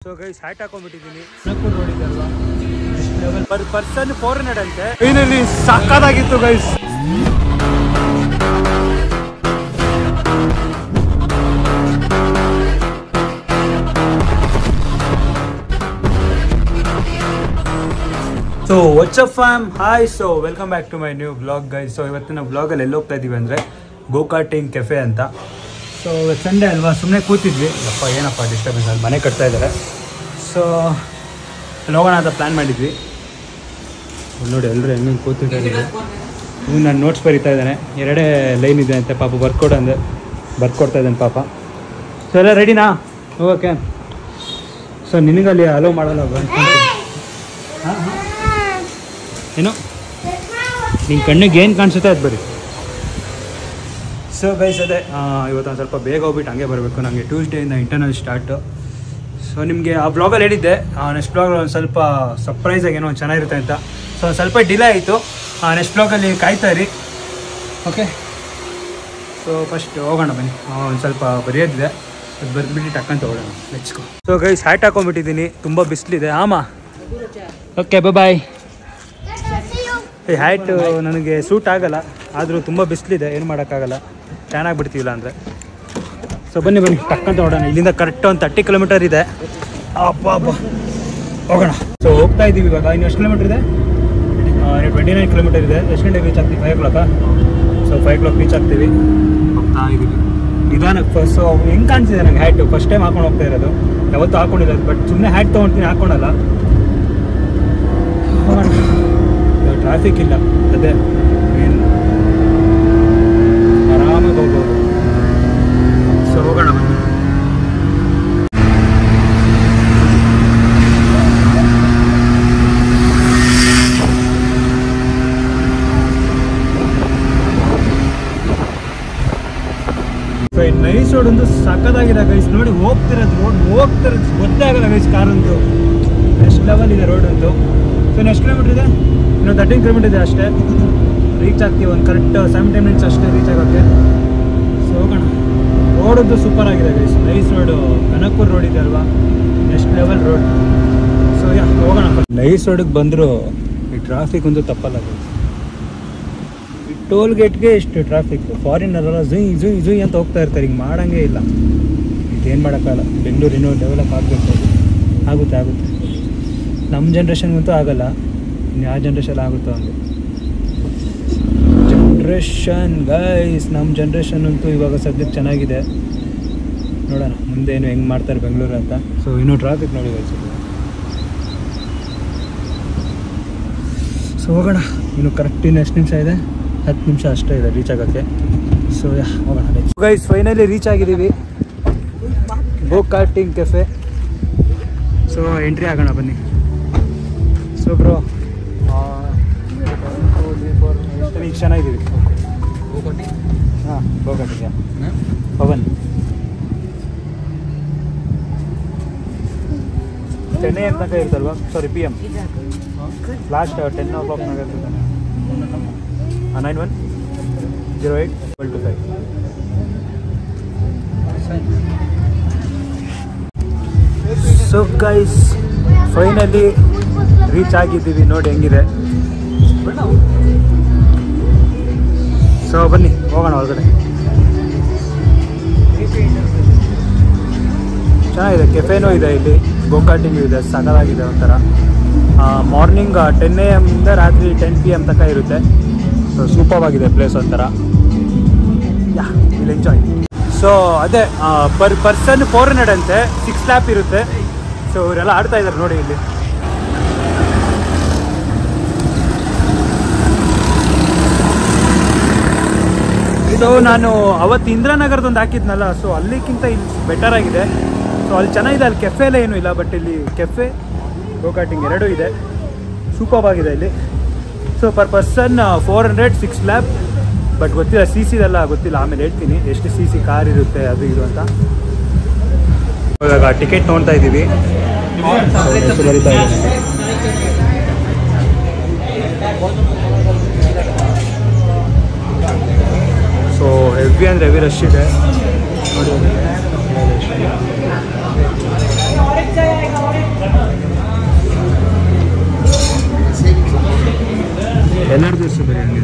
So guys hat ಹಾಕೊಂಡ್ಬಿಟ್ಟಿದ್ದೀನಿ. Kanakapura road ಇದೆ ಅಲ್ವಾ, ಲೆವೆಲ್ ಪರ್ ಪರ್ಸನ್ 400 ಅಂತೆ. ಫೈನಲಿ ಸಕ್ಕತ್ತಾಗಿತ್ತು guys. So what's up fam, hi. So welcome back to my new blog guys. So ಇವತ್ತಿನ ಬ್ಲಾಗಲ್ಲಿ ಎಲ್ಲಿ ಹೋಗ್ತಾ ಇದ್ದೀವಿ ಅಂದರೆ ಗೋಕಾರ್ಟಿಂಗ್ ಕೆಫೆ ಅಂತ. ಸೊ ಸಂಡೇ ಅಲ್ವಾ, ಸುಮ್ಮನೆ ಕೂತಿದ್ವಿ. ಅಪ್ಪ ಏನಪ್ಪ ಡಿಸ್ಟರ್ಬೆನ್ಸ್, ಅಲ್ಲಿ ಮನೆ ಕಟ್ತಾ ಇದ್ದಾರೆ. ಸೊ ಅಲ್ಲಿ ಹೋಗೋಣ ಅಂತ ಪ್ಲ್ಯಾನ್ ಮಾಡಿದ್ವಿ. ನೋಡಿ ಎಲ್ಲರೂ ಹೆಂಗೆ ಕೂತಿದ್ದಾರೆ. ಇನ್ನು ನಾನು ನೋಟ್ಸ್ ಬರೀತಾ ಇದ್ದಾನೆ, ಎರಡೇ ಲೈನ್ ಇದೆ ಅಂತೆ ಪಾಪ, ಬರ್ಕೊಡ್ತಾ ಇದ್ದಾನೆ ಪಾಪ. ಸೊ ಎಲ್ಲ ರೆಡಿನಾ ಓಕೆ. ಸೊ ನಿನಗಲ್ಲಿ ಅಲೋ ಮಾಡಲ್ಲ ಹಾಂ ಏನು ನಿನ್ನ ಕಣ್ಣಿಗೆ ಏನು ಕಾಣಿಸುತ್ತೆ ಅದು ಬರೀ. ಸೊ ಗೈಸ್ ಅದೇ ಇವತ್ತು ಒಂದು ಸ್ವಲ್ಪ ಬೇಗ ಹೋಗ್ಬಿಟ್ಟು ಹಂಗೆ ಬರಬೇಕು. ನನಗೆ ಟ್ಯೂಸ್ಡೇಯಿಂದ ಇಂಟರ್ನಲ್ ಸ್ಟಾರ್ಟು. ಸೊ ನಿಮಗೆ ಆ ಬ್ಲಾಗಲ್ಲಿ ಹೇಳಿದ್ದೆ ನೆಕ್ಸ್ಟ್ ಬ್ಲಾಗಲ್ಲಿ ಒಂದು ಸ್ವಲ್ಪ ಸರ್ಪ್ರೈಸಾಗಿ ಏನೋ ಒಂದು ಚೆನ್ನಾಗಿರುತ್ತೆ ಅಂತ. ಸೊ ಒಂದು ಸ್ವಲ್ಪ ಡಿಲೇ ಆಯಿತು. ನೆಕ್ಸ್ಟ್ ಬ್ಲಾಗಲ್ಲಿ ಕಾಯ್ತಾ ಇರಿ, ಓಕೆ. ಸೊ ಫಸ್ಟ್ ಹೋಗೋಣ ಬನ್ನಿ. ಒಂದು ಸ್ವಲ್ಪ ಬರೆಯೋದಿದೆ, ಅದು ಬರೆದ್ಬಿಟ್ಟು ಟಕ್ಕಂತ ಹೋಗೋಣ. Let's go. So guys hat ಹಾಕೊಂಡ್ಬಿಟ್ಟಿದ್ದೀನಿ, ತುಂಬ ಬಿಸಿಲಿದೆ. ಆಮ ಓಕೆ ಬಾಯ್. ಈ ಹ್ಯಾಟು ನನಗೆ ಸೂಟ್ ಆಗಲ್ಲ, ಆದರೂ ತುಂಬ ಬಿಸಿಲಿದೆ, ಏನು ಮಾಡೋಕ್ಕಾಗಲ್ಲ, ಟ್ಯಾನ್ ಆಗಿಬಿಡ್ತೀವಿಲ್ಲ ಅಂದರೆ. ಸೊ ಬನ್ನಿ ಟಕ್ಕಂತ ನೋಡೋಣ. ಇಲ್ಲಿಂದ ಕರೆಕ್ಟ್ ಒಂದು 30 ಕಿಲೋಮೀಟರ್ ಇದೆ. ಅಪ್ಪ ಹೋಗೋಣ. ಸೊ ಹೋಗ್ತಾ ಇದ್ದೀವಿ ಇವಾಗ. ಇನ್ನು ಎಷ್ಟು ಕಿಲೋಮೀಟರ್ ಇದೆ? 29 ಕಿಲೋಮೀಟರ್ ಇದೆ. ಎಷ್ಟು ಗಂಟೆಗೆ ರೀಚ್ ಆಗ್ತೀವಿ? 5 o'clock. ಸೊ 5 o'clock ರೀಚ್ ಆಗ್ತೀವಿ. ಹೋಗ್ತಾ ಇದ್ದೀವಿ ನಿಧಾನಕ್ಕೆ. ಸೊ ಹೆಂಗೆ ಕಾಣಿಸಿದೆ ನನಗೆ ಹ್ಯಾಟು, ಫಸ್ಟ್ ಟೈಮ್ ಹಾಕೊಂಡು ಹೋಗ್ತಾ ಇರೋದು, ಯಾವತ್ತೂ ಹಾಕೊಂಡಿಲ್ಲ. ಬಟ್ ಸುಮ್ಮನೆ ಹ್ಯಾಟ್ ತೊಗೊಳ್ತೀನಿ, ಹಾಕ್ಕೊಳಲ್ಲ. ಟ್ರಾಫಿಕ್ ಇಲ್ಲ, ಅದೇ ಏನು ಆರಾಮಾಗಿ ಹೋಗ್ಬೋದು. ಸೊ ಹೋಗೋಣ ಬನ್ನಿ. ಸೊ ಈ ನೈಸ್ ರೋಡ್ ಒಂದು ಸಕ್ಕತ್ತಾಗಿದೆ ಗೈಸ್. ನೋಡಿ ಹೋಗ್ತಿರೋದು ಗೊತ್ತೇ ಆಗಲ್ಲ ಗೈಸ್. ಕಾರಂತೂ ಎಷ್ಟು ಲೆವೆಲ್ ಇದೆ ರೋಡ್ ಅಂತೂ. ಸೊ ಎಷ್ಟು ಕಿಲೋಮೀಟರ್ ಇದೆ? ಇನ್ನು 13 ಕಿಲೋಮೀಟರ್ ಇದೆ ಅಷ್ಟೇ. ರೀಚ್ ಆಗ್ತೀವಿ ಒಂದು ಕರೆಕ್ಟ್ 17 minutes ಅಷ್ಟೇ ರೀಚ್ ಆಗೋಕ್ಕೆ. ಸೊ ಹೋಗೋಣ. ರೋಡದ್ದು ಸೂಪರ್ ಆಗಿದೆ guys. Nice road, Kanakapura road ಇದೆ ಅಲ್ವಾ, ನೆಕ್ಸ್ಟ್ ಲೆವೆಲ್ ರೋಡ್. ಸೊ ಹೋಗೋಣ. ನೈಸ್ ರೋಡಿಗೆ ಬಂದರೂ ಈ ಟ್ರಾಫಿಕ್ ಒಂದು ತಪ್ಪಲ್ಲ ಗೈಸ್. ಈ ಟೋಲ್ ಗೇಟ್ಗೆ ಇಷ್ಟು ಟ್ರಾಫಿಕ್. ಫಾರಿನರೆಲ್ಲ ಜುಯ್ ಅಂತ ಹೋಗ್ತಾ ಇರ್ತಾರೆ, ಹಿಂಗೆ ಮಾಡೋಂಗೇ ಇಲ್ಲ. ಇದೇನು ಮಾಡೋಕ್ಕಾಗಲ್ಲ. ಬೆಂಗಳೂರು ಇನ್ನೂ ಡೆವಲಪ್ ಆಗಬೇಕು. ಆಗುತ್ತೆ. ನಮ್ಮ ಜನ್ರೇಷನ್ಗಂತೂ ಆಗಲ್ಲ, ಇನ್ನು ಯಾವ ಜನ್ರೇಷನ್ ಆಗುತ್ತೋ ಹಂಗೆ. ಜನ್ರೇಷನ್ ಗೈಸ್, ನಮ್ಮ ಜನ್ರೇಷನ್ ಅಂತೂ ಇವಾಗ ಸದ್ಯಕ್ಕೆ ಚೆನ್ನಾಗಿದೆ. ನೋಡೋಣ ಮುಂದೆ ಏನು ಹೆಂಗೆ ಮಾಡ್ತಾರೆ ಬೆಂಗಳೂರು ಅಂತ. ಸೊ ಇನ್ನೂ ಟ್ರಾಫಿಕ್ ನೋಡಿ ಗೈಸ್. ಸೊ ಹೋಗೋಣ. ಇನ್ನು ಕರೆಕ್ಟ್ ಇನ್ನು ಎಷ್ಟು ನಿಮಿಷ ಇದೆ? 10 ನಿಮಿಷ ಅಷ್ಟೇ ಇದೆ ರೀಚ್ ಆಗೋಕ್ಕೆ. ಸೊ ಹೋಗೋಣ ಗೈಸ್. ಫೈನಲಿ ರೀಚ್ ಆಗಿದ್ದೀವಿ ಗೋಕಾರ್ಟಿಂಗ್ ಕೆಫೆ. ಸೊ ಎಂಟ್ರಿ ಆಗೋಣ ಬನ್ನಿ. ಸೊ ಬ್ರೋ ಈಗ ಚೆನ್ನಾಗಿದ್ದೀವಿ. ಹಾಂ ಗೋಕಾರ್ಟಿಂಗ್ ಪವನ್ 10 AM ತನಕ ಇರ್ತಲ್ವಾ? ಸಾರಿ PM ಲಾಸ್ಟ್ 10 o'clock ನಾಗ ಇರ್ತದೆ. 91081225. ಸೊ ಗೈಸ್ ಫೈನಲಿ ರೀಚ್ ಆಗಿದ್ದೀವಿ. ನೋಡಿ ಹೆಂಗಿದೆ. ಸೊ ಬನ್ನಿ ಹೋಗೋಣ ಹೊರಗಡೆ. ಚೆನ್ನಾಗಿದೆ, ಕೆಫೆನೂ ಇದೆ ಇಲ್ಲಿ, ಗೋಕಾರ್ಟಿಂಗು ಇದೆ, ಸಗಲಾಗಿದೆ ಒಂಥರ. ಮಾರ್ನಿಂಗ್ 10 AM ಇಂದ ರಾತ್ರಿ 10 PM ತನಕ ಇರುತ್ತೆ. ಸೊ ಸೂಪರ್ ಆಗಿದೆ ಪ್ಲೇಸ್ ಒಂಥರ. ಇಲ್ಲಿ ಎಂಜಾಯ್. ಸೊ ಅದೇ ಪರ್ ಪರ್ಸನ್ 400 ಅಂತೆ, 6 ಲ್ಯಾಪ್ ಇರುತ್ತೆ. ಸೊ ಇವರೆಲ್ಲ ಆಡ್ತಾ ಇದ್ದಾರೆ ನೋಡಿ ಇಲ್ಲಿ. ಸೊ ನಾನು ಅವತ್ತು ಇಂದಿರಾನಗರದೊಂದು ಹಾಕಿದ್ನಲ್ಲ, ಸೊ ಅಲ್ಲಿಗಿಂತ ಇಲ್ಲಿ ಬೆಟರ್ ಆಗಿದೆ. ಸೊ ಅಲ್ಲಿ ಚೆನ್ನಾಗಿದೆ. ಅಲ್ಲಿ ಕೆಫೆ ಎಲ್ಲ ಏನೂ ಇಲ್ಲ, ಬಟ್ ಇಲ್ಲಿ ಕೆಫೆ ಗೋಕಾರ್ಟಿಂಗ್ ಎರಡೂ ಇದೆ. ಸೂಪರ್ ಆಗಿದೆ ಇಲ್ಲಿ. So per person 400, 6 lap. But ಗೊತ್ತಿಲ್ಲ CCದೆಲ್ಲ ಗೊತ್ತಿಲ್ಲ, ಆಮೇಲೆ ಹೇಳ್ತೀನಿ ಎಷ್ಟು CC ಕಾರ್ ಇರುತ್ತೆ ಅದು ಇದು ಅಂತ. ಇವಾಗ ಟಿಕೆಟ್ ತೊಗೊಳ್ತಾ ಇದ್ದೀವಿ. ಬರೀತಾ ಇದ್ದೀನಿ. ಸೊ ಹೆವಿ ಅಂದರೆ ಹೆವಿ ರಶ್ ಇದೆ ನೋಡಿ. ಎಲ್ಲರದ್ದು ಎಷ್ಟು ಬರೀ ಹಂಗೆ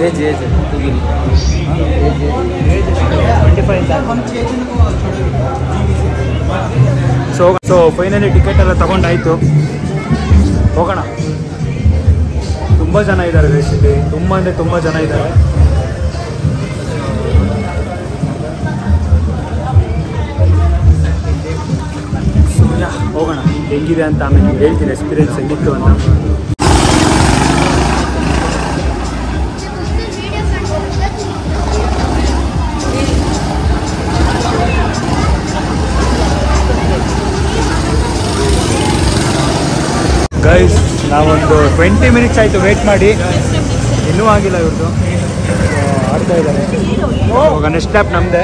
ಏಜ್ ಸೊ ಫೈನಲಿ ಟಿಕೆಟ್ ಎಲ್ಲ ತಗೊಂಡಾಯ್ತು, ಹೋಗೋಣ. ತುಂಬ ಜನ ಇದ್ದಾರೆ ಬೇಸಿಕಲಿ, ತುಂಬ ಅಂದರೆ ತುಂಬ ಜನ ಇದ್ದಾರೆ. ಹೋಗೋಣ, ಹೆಂಗಿದೆ ಅಂತ ಆಮೇಲೆ ಹೇಳ್ತೀನಿ ಎಕ್ಸ್ಪೀರಿಯನ್ಸ್ ಹೆಂಗಿತ್ತು ಅಂತ. ಗೈಸ್ ನಾವೊಂದು 20 ಮಿನಿಟ್ಸ್ ಆಯಿತು ವೇಟ್ ಮಾಡಿ, ಇನ್ನೂ ಆಗಿಲ್ಲ ಇವ್ರದ್ದು, ಆಡ್ತಾ ಇದ್ದಾರೆ. ಹೋಗೋಣ, ನೆಕ್ಸ್ಟ್ ಲ್ಯಾಪ್ ನಮ್ಮದೇ,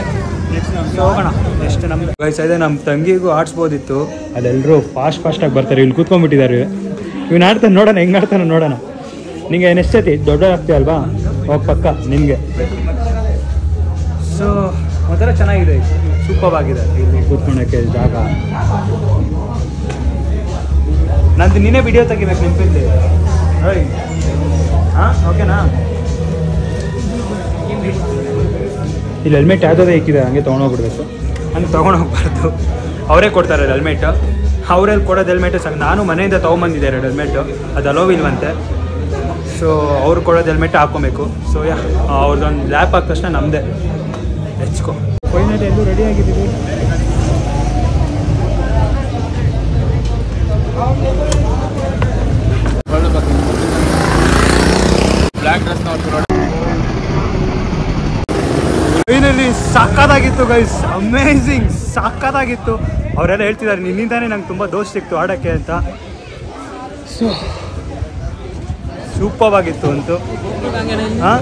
ಹೋಗೋಣ ನೆಕ್ಸ್ಟ್ ನಮ್ಮದು. ಗೈಸ್ ಅದೇ ನಮ್ಮ ತಂಗಿಗೂ ಆಡಿಸ್ಬೋದಿತ್ತು, ಅಲ್ಲೆಲ್ಲರೂ ಫಾಸ್ಟಾಗಿ ಬರ್ತಾರೆ. ಇಲ್ಲಿ ಕೂತ್ಕೊಂಡ್ಬಿಟ್ಟಿದ್ದಾರೆ, ಇವ್ನು ಆಡ್ತಾನೆ, ನೋಡೋಣ ಹೆಂಗೆ ಆಡ್ತಾನೆ ನೋಡೋಣ. ನಿಂಗೆ ನೆಕ್ಸ್ಟ್ ಸತಿ ದೊಡ್ಡ ಆಗ್ತೀಯಲ್ವಾ, ಹೋಗಿ ಪಕ್ಕ ನಿನಗೆ. ಸೊ ಒಂಥರ ಚೆನ್ನಾಗಿದೆ, ಸೂಪರ್ ಆಗಿದೆ ಇಲ್ಲಿ ಕೂತ್ಕೊಳ್ಳೋಕ್ಕೆ ಜಾಗ. ನಂದು ನೀನೇ ವಿಡಿಯೋ ತೆಗಿಬೇಕು ನೆನಪಿಲ್ಲಿ. ಹಾಂ ಓಕೆನಾ? ಇಲ್ಲಿ ಹೆಲ್ಮೆಟ್ ಯಾವುದಾದ್ರು ಇಕ್ಕಿದೆ, ಹಂಗೆ ತೊಗೊಂಡೋಗ್ಬಿಡ್ಬೇಕು. ಹಂಗೆ ತೊಗೊಂಡೋಗ್ಬಾರ್ದು, ಅವರೇ ಕೊಡ್ತಾರೆ ಹೆಲ್ಮೆಟ್. ಅವರಲ್ಲಿ ಕೊಡೋದು ಹೆಲ್ಮೆಟ್ ಸಾಕು. ನಾನು ಮನೆಯಿಂದ ತೊಗೊಂಬಂದಿದ್ದೆ 2 ಹೆಲ್ಮೆಟ್ಟು, ಅದು ಅಲೋವಿಲ್ವಂತೆ. ಸೊ ಅವ್ರು ಕೊಡೋದು ಹೆಲ್ಮೆಟ್ ಹಾಕ್ಕೊಬೇಕು. ಸೊ ಅವ್ರದ್ದೊಂದು ಲ್ಯಾಪ್ ಆದ ತಕ್ಷಣ ನಮ್ಮದೇ ಹೆಚ್ಕೊ. ಫೈನಲಿ ಎಲ್ಲೂ ರೆಡಿ ಆಗಿದ್ದೀವಿ. ಫೈನಲಿ ಸಕ್ಕತ್ತಾಗಿತ್ತು ಗೈಸ್, ಅಮೇಝಿಂಗ್, ಸಕ್ಕತ್ತಾಗಿತ್ತು. ಅವರೆಲ್ಲ ಹೇಳ್ತಿದ್ದಾರೆ ನಿನ್ನಿಂದಾನೇ ನಂಗೆ ತುಂಬ ದೋಷ ಸಿಕ್ತು ಆಡೋಕ್ಕೆ ಅಂತ. ಸೊ ಸೂಪರ್ ಆಗಿತ್ತು ಅಂತೂ. ಹಾಂ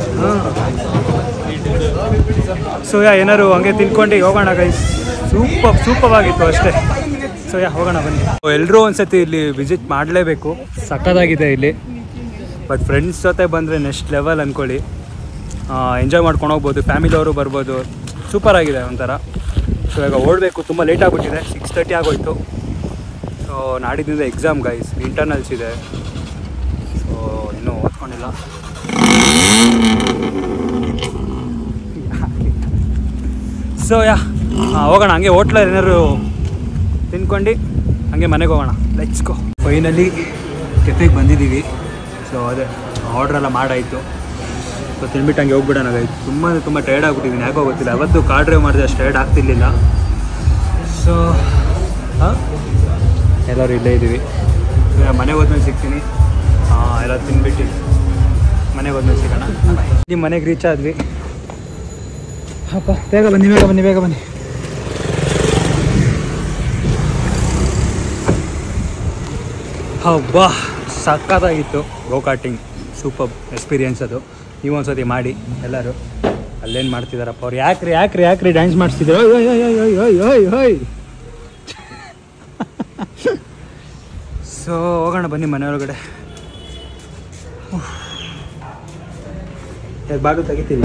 ಸೊ ಏನಾದ್ರು ಹಂಗೆ ತಿನ್ಕೊಂಡು ಹೋಗೋಣ ಗೈಸ್. ಸೂಪರ್ ಆಗಿತ್ತು ಅಷ್ಟೇ. ಸೊ ಹೋಗೋಣ ಬನ್ನಿ. ಎಲ್ಲರೂ ಒಂದ್ಸತಿ ಇಲ್ಲಿ ವಿಸಿಟ್ ಮಾಡಲೇಬೇಕು, ಸಕ್ಕತ್ತಾಗಿದೆ ಇಲ್ಲಿ. ಬಟ್ ಫ್ರೆಂಡ್ಸ್ ಜೊತೆ ಬಂದರೆ ನೆಕ್ಸ್ಟ್ ಲೆವೆಲ್ ಅಂದ್ಕೊಳ್ಳಿ, ಎಂಜಾಯ್ ಮಾಡ್ಕೊಂಡು ಹೋಗ್ಬೋದು, ಫ್ಯಾಮಿಲಿಯವರು ಬರ್ಬೋದು. ಸೂಪರ್ ಆಗಿದೆ ಒಂಥರ. ಸೊ ಈಗ ಓಡಬೇಕು, ತುಂಬ ಲೇಟ್ ಆಗಿಬಿಟ್ಟಿದೆ, 6:30 ಆಗೋಯ್ತು. ಸೊ ನಾಡಿದ್ದಿಂದ ಎಕ್ಸಾಮ್ ಗೈಸ್, ಇಂಟರ್ನಲ್ಸ್ ಇದೆ. ಸೊ ಇನ್ನೂ ಓದ್ಕೊಂಡಿಲ್ಲ. ಸೊ ಹೋಗೋಣ, ಹಂಗೆ ಹೋಟ್ಲಲ್ಲಿ ಏನಾದ್ರು ತಿನ್ಕೊಂಡು ಹಂಗೆ ಮನೆಗೆ ಹೋಗೋಣ. Let's go. ಫೈನಲಿ ಕೆಫೆಗೆ ಬಂದಿದ್ದೀವಿ. ಸೊ ಅದೇ ಆರ್ಡ್ರೆಲ್ಲ ಮಾಡಾಯಿತು. ಸೊ ತಿನ್ಬಿಟ್ಟು ಹಂಗೆ ಹೋಗ್ಬಿಡೋಣ ಗೈಸ್. ತುಂಬ ಟೈರ್ಡ್ ಆಗಿಬಿಟ್ಟಿದ್ದೀನಿ, ಯಾಕೋ ಗೊತ್ತಿಲ್ಲ. ಅವತ್ತು ಕಾರ್ ಡ್ರೈವ್ ಮಾಡಿದ್ರೆ ಅಷ್ಟು ಟೈರ್ಡ್ ಆಗ್ತಿರ್ಲಿಲ್ಲ. ಸೊ ಎಲ್ಲರೂ ಇಲ್ಲೇ ಇದ್ದೀವಿ. ಮನೆಗೆ ಹೋದ್ಮೇಲೆ ಸಿಗ್ತೀನಿ. ಎಲ್ಲ ತಿನ್ಬಿಟ್ಟು ಮನೆಗೆ ಹೋದ್ಮೇಲೆ ಸಿಗೋಣ. ನಿಮ್ಮ ಮನೆಗೆ ರೀಚ್ ಆದ್ವಿ. ಅಪ್ಪ ಬೇಗ ಬನ್ನಿ. ಹಬ್ಬ ಸಕ್ಕತ್ತಾಗಿತ್ತು. ಗೋ ಕಾರ್ಟಿಂಗ್ ಸೂಪರ್ ಎಕ್ಸ್ಪೀರಿಯನ್ಸ್ ಅದು. ನೀವು ಒಂದ್ಸತಿ ಮಾಡಿ ಎಲ್ಲರೂ. ಅಲ್ಲೇನು ಮಾಡ್ತಿದ್ದಾರಪ್ಪ ಅವ್ರು, ಯಾಕ್ರಿ ಡ್ಯಾನ್ಸ್ ಮಾಡಿಸ್ತಿದ್ರು. ಓಯ್ ಸೊ ಹೋಗೋಣ ಬನ್ನಿ ಮನೆಯೊಳಗಡೆ. ಬಾಗಿಲು ತೆಗಿತಿಲ್ಲ.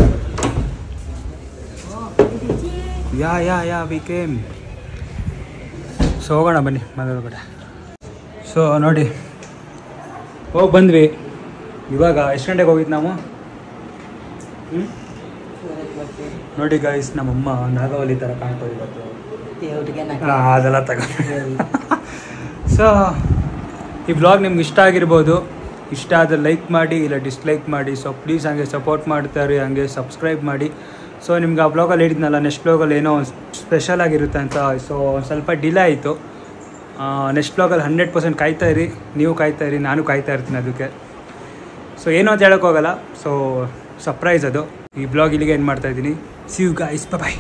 Ya we came. ಸೊ ಹೋಗೋಣ ಬನ್ನಿ ಮನೆಯೊಳಗಡೆ. ಸೊ ನೋಡಿ ಹೋಗಿ ಬಂದ್ವಿ. ಇವಾಗ ಎಷ್ಟು ಗಂಟೆಗೆ ಹೋಗಿದ್ದು ನಾವು? ನೋಡಿ ಗೈಸ್, ನಮ್ಮಮ್ಮ ನಾಗವಲ್ಲಿ ಥರ ಕಾಣ್ತದೆ ಇವತ್ತು. ಅದೆಲ್ಲ ತಗೊಂಡು. ಸೊ ಈ ವ್ಲಾಗ್ ನಿಮ್ಗೆ ಇಷ್ಟ ಆಗಿರ್ಬೋದು. ಇಷ್ಟ ಆದರೆ ಲೈಕ್ ಮಾಡಿ, ಇಲ್ಲ ಡಿಸ್ಲೈಕ್ ಮಾಡಿ. ಸೊ ಪ್ಲೀಸ್ ಹಂಗೆ ಸಪೋರ್ಟ್ ಮಾಡ್ತಾರೆ, ಹಂಗೆ ಸಬ್ಸ್ಕ್ರೈಬ್ ಮಾಡಿ. ಸೊ ನಿಮ್ಗೆ ಆ ವ್ಲಾಗಲ್ಲಿ ಹೇಳಿದ್ನಲ್ಲ, ನೆಕ್ಸ್ಟ್ ವ್ಲಾಗಲ್ಲಿ ಏನೋ ಸ್ಪೆಷಲ್ ಆಗಿರುತ್ತೆ ಅಂತ. ಸೊ ಸ್ವಲ್ಪ ಡಿಲೇ ಆಯಿತು. ನೆಕ್ಸ್ಟ್ ವ್ಲಾಗಲ್ಲಿ 100% ಕಾಯ್ತಾಯಿರಿ. ನೀವು ಕಾಯ್ತಾಯಿರಿ, ನಾನು ಕಾಯ್ತಾ ಇರ್ತೀನಿ ಅದಕ್ಕೆ. ಸೊ ಏನೋ ಅಂತ ಹೇಳೋಕ್ಕೋಗಲ್ಲ. ಸೊ ಸರ್ಪ್ರೈಸ್ ಅದು. ಈ ಬ್ಲಾಗ್ ಇಲ್ಲಿಗೆ ಏನು ಮಾಡ್ತಾಯಿದ್ದೀನಿ. See you guys, by.